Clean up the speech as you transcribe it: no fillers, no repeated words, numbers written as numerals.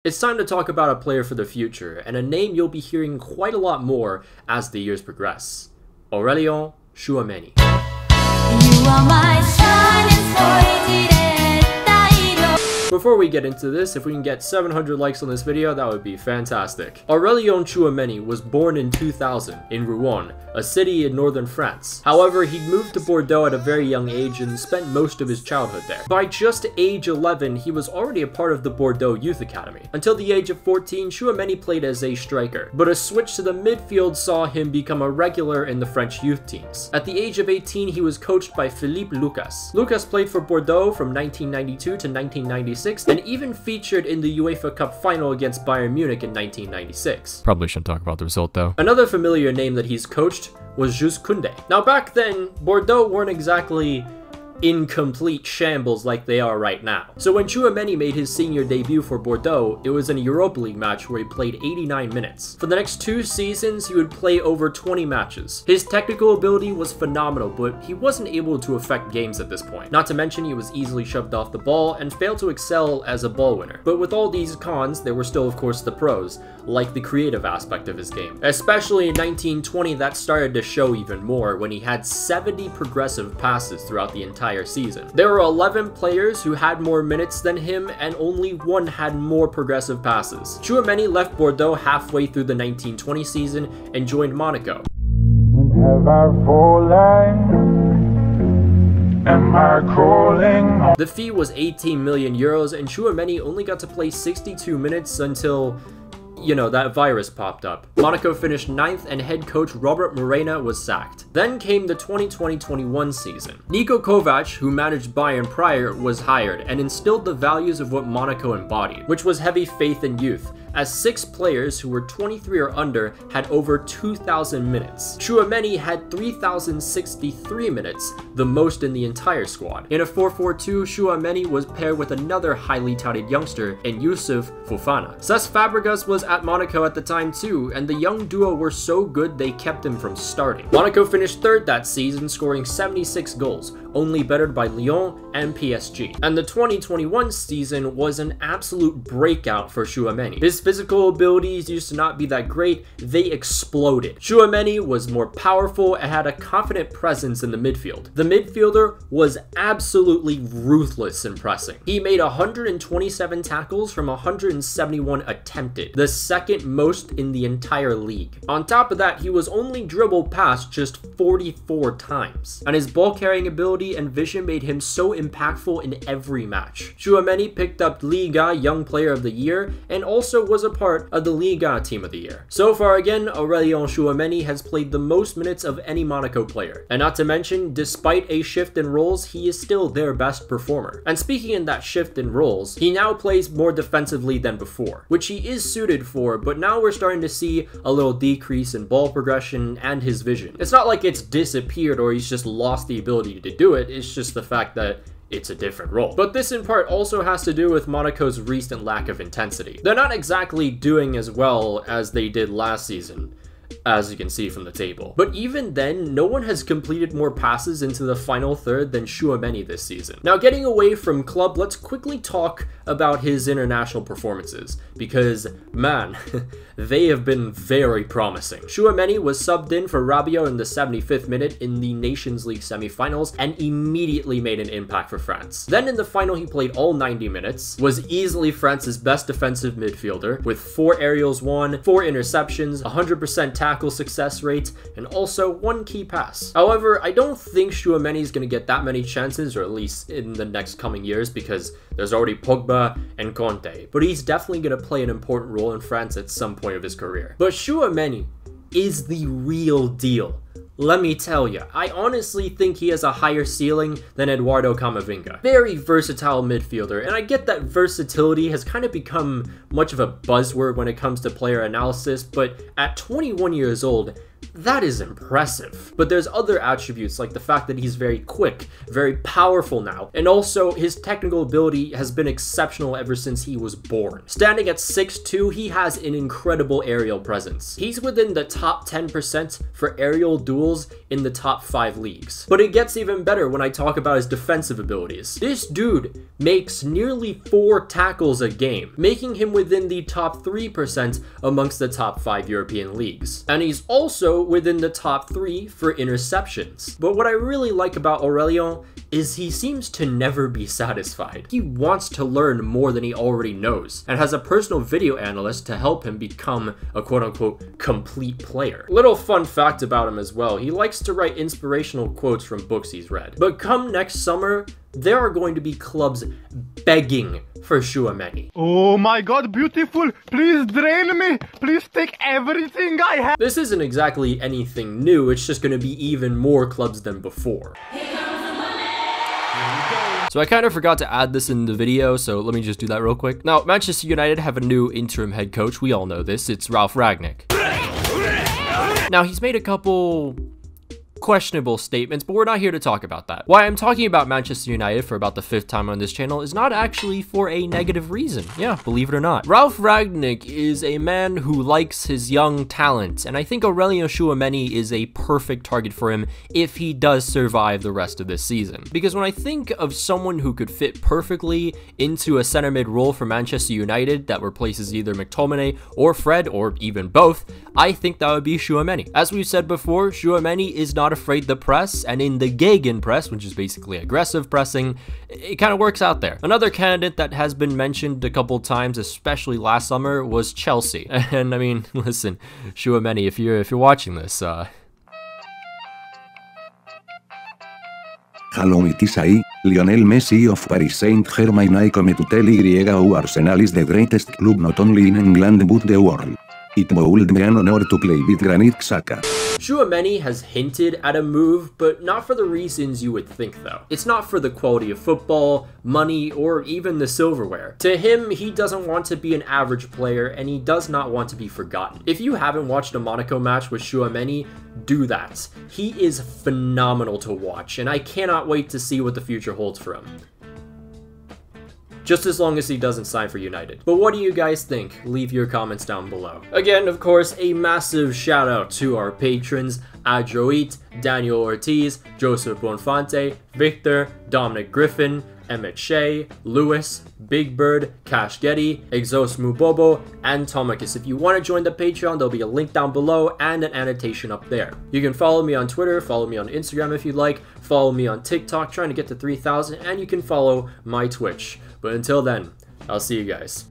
It's time to talk about a player for the future, and a name you'll be hearing quite a lot more as the years progress. Aurélien Tchouaméni. Before we get into this, if we can get 700 likes on this video, that would be fantastic. Aurélien Tchouaméni was born in 2000 in Rouen, a city in northern France. However, he moved to Bordeaux at a very young age and spent most of his childhood there. By just age 11, he was already a part of the Bordeaux Youth Academy. Until the age of 14, Tchouaméni played as a striker, but a switch to the midfield saw him become a regular in the French youth teams. At the age of 18, he was coached by Philippe Lucas. Lucas played for Bordeaux from 1992 to 1996, and even featured in the UEFA Cup final against Bayern Munich in 1996. Probably shouldn't talk about the result though. Another familiar name that he's coached was Jules Koundé. Now back then, Bordeaux weren't exactly in complete shambles like they are right now. So when Tchouaméni made his senior debut for Bordeaux, it was in a Europa League match where he played 89 minutes. For the next 2 seasons, he would play over 20 matches. His technical ability was phenomenal, but he wasn't able to affect games at this point. Not to mention he was easily shoved off the ball and failed to excel as a ball winner. But with all these cons, there were still of course the pros, like the creative aspect of his game. Especially in 1920, that started to show even more when he had 70 progressive passes throughout the entire season. There were 11 players who had more minutes than him, and only one had more progressive passes. Tchouaméni left Bordeaux halfway through the 1920 season and joined Monaco. Have I fallen? Am I crawling? The fee was 18 million euros, and Tchouaméni only got to play 62 minutes until, you know, that virus popped up. Monaco finished 9th and head coach Robert Morena was sacked. Then came the 2020-21 season. Niko Kovac, who managed Bayern prior, was hired and instilled the values of what Monaco embodied, which was heavy faith in youth, as 6 players who were 23 or under had over 2,000 minutes. Tchouaméni had 3,063 minutes, the most in the entire squad. In a 4-4-2, Tchouaméni was paired with another highly touted youngster in Youssouf Fofana. Cesc Fabregas was at Monaco at the time too, and the young duo were so good they kept him from starting. Monaco finished 3rd that season, scoring 76 goals, only bettered by Lyon and PSG. And the 2021 season was an absolute breakout for Tchouaméni. His physical abilities used to not be that great, they exploded. Tchouaméni was more powerful and had a confident presence in the midfield. The midfielder was absolutely ruthless in pressing. He made 127 tackles from 171 attempted, the second most in the entire league. On top of that, he was only dribbled past just 44 times, and his ball carrying ability and vision made him so impactful in every match. Tchouaméni picked up Liga Young Player of the Year and also was a part of the Liga Team of the Year. So far again, Aurélien Tchouaméni has played the most minutes of any Monaco player. And not to mention, despite a shift in roles, he is still their best performer. And speaking in that shift in roles, he now plays more defensively than before, which he is suited for, but now we're starting to see a little decrease in ball progression and his vision. It's not like it's disappeared or he's just lost the ability to do it, it's just the fact that it's a different role. But this in part also has to do with Monaco's recent lack of intensity. They're not exactly doing as well as they did last season, as you can see from the table. But even then, no one has completed more passes into the final third than Tchouaméni this season. Now, getting away from club, let's quickly talk about his international performances, because man, they have been very promising. Tchouaméni was subbed in for Rabiot in the 75th minute in the Nations League semi-finals and immediately made an impact for France. Then in the final, he played all 90 minutes, was easily France's best defensive midfielder, with 4 aerials won, 4 interceptions, 100% tackle success rate, and also 1 key pass. However, I don't think Tchouaméni is going to get that many chances, or at least in the next coming years, because there's already Pogba and Conte, but he's definitely going to play an important role in France at some point of his career. But Tchouaméni is the real deal. Let me tell you, I honestly think he has a higher ceiling than Eduardo Camavinga. Very versatile midfielder, and I get that versatility has kind of become much of a buzzword when it comes to player analysis, but at 21 years old, that is impressive. But there's other attributes like the fact that he's very quick, very powerful now, and also his technical ability has been exceptional ever since he was born. Standing at 6'2", he has an incredible aerial presence. He's within the top 10% for aerial duels in the top 5 leagues. But it gets even better when I talk about his defensive abilities. This dude makes nearly 4 tackles a game, making him within the top 3% amongst the top 5 European leagues. And he's also within the top 3 for interceptions. But what I really like about Aurélien is he seems to never be satisfied. He wants to learn more than he already knows, and has a personal video analyst to help him become a quote-unquote complete player. Little fun fact about him as well, he likes to write inspirational quotes from books he's read. But come next summer, there are going to be clubs begging for Tchouaméni. Oh my god, beautiful! Please drain me! Please take everything I have! This isn't exactly anything new, it's just going to be even more clubs than before. So I kind of forgot to add this in the video, so let me just do that real quick. Now, Manchester United have a new interim head coach. We all know this. It's Ralf Rangnick. Now, he's made a couple questionable statements, but we're not here to talk about that. Why I'm talking about Manchester United for about the 5th time on this channel is not actually for a negative reason. Yeah, believe it or not. Ralf Rangnick is a man who likes his young talent, and I think Aurélien Tchouaméni is a perfect target for him if he does survive the rest of this season. Because when I think of someone who could fit perfectly into a center mid role for Manchester United that replaces either McTominay or Fred, or even both, I think that would be Tchouaméni. As we've said before, Tchouaméni is not afraid to press, and in the Gegen press, which is basically aggressive pressing, it kind of works out there. Another candidate that has been mentioned a couple times, especially last summer, was Chelsea. And I mean, listen, Tchouaméni, if you're watching this, Hello, it is I, Lionel Messi of Paris Saint-Germain. I come to tell you Arsenal is the greatest club not only in England but the world. It would be an honor to play with Granit Xhaka. Tchouaméni has hinted at a move, but not for the reasons you would think though. It's not for the quality of football, money, or even the silverware. To him, he doesn't want to be an average player, and he does not want to be forgotten. If you haven't watched a Monaco match with Tchouaméni, do that. He is phenomenal to watch, and I cannot wait to see what the future holds for him. Just as long as he doesn't sign for United. But what do you guys think? Leave your comments down below. Again, of course, a massive shout out to our patrons, Adroit, Daniel Ortiz, Joseph Bonfante, Victor, Dominic Griffin, Emmett Shea, Lewis, Big Bird, Cash Getty, Exos Mubobo, and Tomicus. If you want to join the Patreon, there'll be a link down below and an annotation up there. You can follow me on Twitter, follow me on Instagram if you'd like, follow me on TikTok, trying to get to 3,000, and you can follow my Twitch. But until then, I'll see you guys.